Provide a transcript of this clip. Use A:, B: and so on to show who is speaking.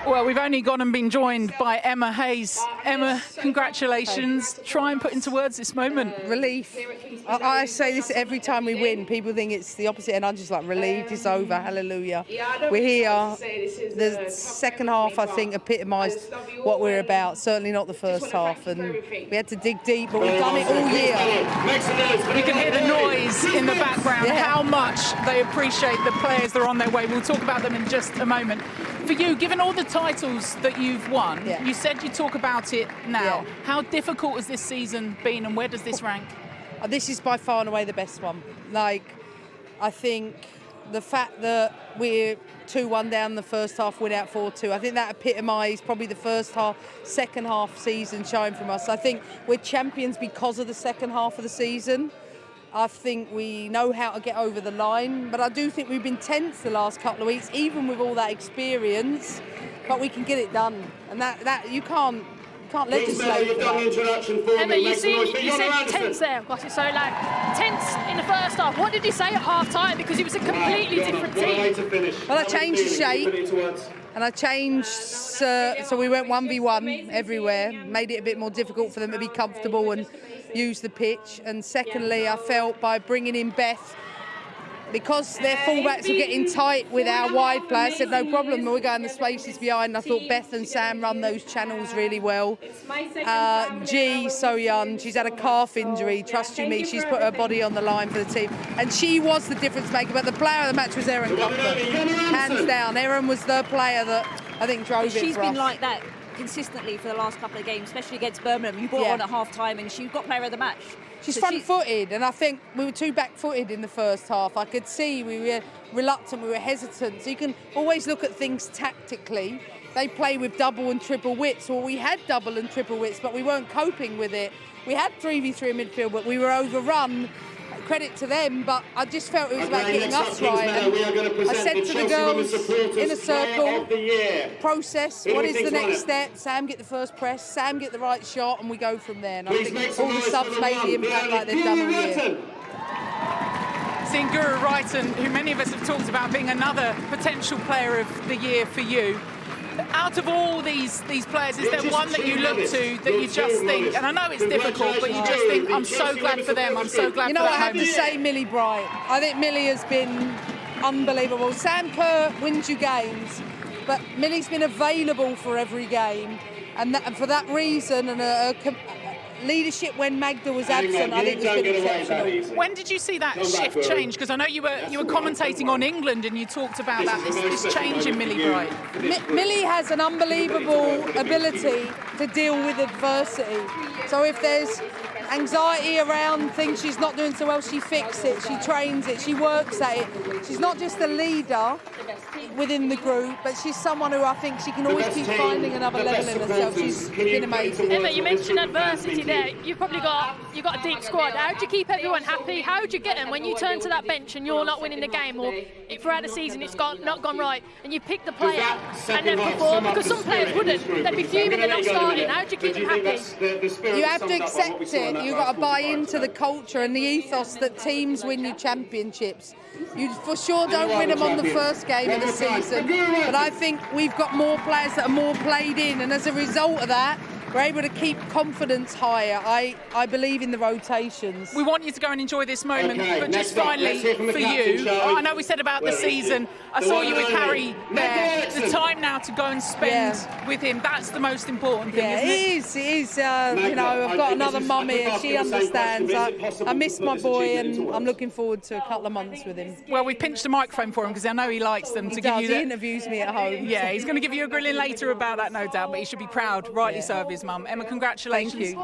A: Well, we've only gone and been joined by Emma Hayes. Emma, congratulations. Try and put into words this moment.
B: Relief. I say this every time we win. People think it's the opposite, and I'm just like, relieved, it's over, hallelujah. We're here. The second half, I think, epitomised what we're about. Certainly not the first half, and we had to dig deep, but we've done it all year.
A: You can hear the noise in the background, how much they appreciate the players that are on their way. We'll talk about them in just a moment. For you, given all the titles that you've won, you said you'd talk about it now. How difficult has this season been, and where does this rank?
B: This is by far and away the best one. Like, I think the fact that we're 2-1 down the first half, win out 4-2, I think that epitomised probably the first half, second half season showing from us. I think we're champions because of the second half of the season. I think we know how to get over the line, but I do think we've been tense the last couple of weeks, even with all that experience, but we can get it done. And that you can't legislate for that.
C: Emma, you said tense there, got it? So, like, tense in the first half. What did you say at half-time? Because it was a completely different team.
B: Well, I changed the shape, and I changed, so we went 1v1 everywhere, made it a bit more difficult for them to be comfortable and use the pitch. And secondly, I felt by bringing in Beth, because their fullbacks were getting tight with our wide players, I said no problem, we're going the spaces behind. I thought Beth and Sam run those channels really well. G, so young, she's had a calf injury, trust you me, she's put her body on the line for the team. And she was the difference maker, but the player of the match was Erin Cuthbert. Hands down, Erin was the player that I think drove it for us.
D: She's been like that consistently for the last couple of games, especially against Birmingham. You brought her on at half-time and she got player of the match.
B: She's front-footed, and I think we were too back-footed in the first half. I could see we were reluctant, we were hesitant. So you can always look at things tactically. They play with double and triple widths. Well, we had double and triple widths, but we weren't coping with it. We had 3v3 in midfield, but we were overrun. Credit to them, but I just felt it was about getting us right. And I said to the girls in a circle, process, what is the next step? Sam get the first press, Sam get the right shot, and we go from there. And I think all the subs made the impact like they've done all year.
A: Seeing Guru Wrighton, who many of us have talked about being another potential player of the year for you. Out of all these players, is there one that you look to that you just think, and I know it's difficult, but you just think, I'm so glad for them, I'm so glad for that moment?
B: I have to say Millie Bright. I think Millie has been unbelievable. Sam Kerr wins you games, but Millie's been available for every game, and for that reason, and leadership when Magda was absent, I think has been exceptional.
A: When did you see that shift change? Because I know you were commentating on England and you talked about that, this change in Millie Bright.
B: Millie has an unbelievable ability to deal with adversity. So if there's anxiety around things she's not doing so well, she fixes it, she trains it, she works at it. She's not just a leader within the group, but she's someone who I think she can always keep finding another level in herself. She's been amazing.
C: Emma, you mentioned adversity there. You've probably got a deep squad. How do you keep everyone happy? How do you get them when you turn to that bench and you're not winning the game, or throughout the season it's not gone right, and you pick the player and then perform? Because some players wouldn't. They'd be fuming they're not starting. How do you keep them happy?
B: You have to accept it. You've got to buy into the culture and the ethos that teams win you championships. You for sure don't win them on the first game of the season, but I think we've got more players that are more played in, and as a result of that, we're able to keep confidence higher. I believe in the rotations.
A: We want you to go and enjoy this moment, but just finally, for you, I know we said about the season, I saw you with Harry there. The time now to go and spend with him, that's the most important thing, isn't it?
B: It is. You know, I've got another mum here, she understands. I miss my boy, and I'm looking forward to a couple of months with him.
A: Well, we pinched a microphone for him because I know he likes them.
B: He interviews me at home.
A: Yeah, he's going to give you a grilling later about that, no doubt, but he should be proud, rightly so, of his mum. Emma, congratulations.
B: Thank you.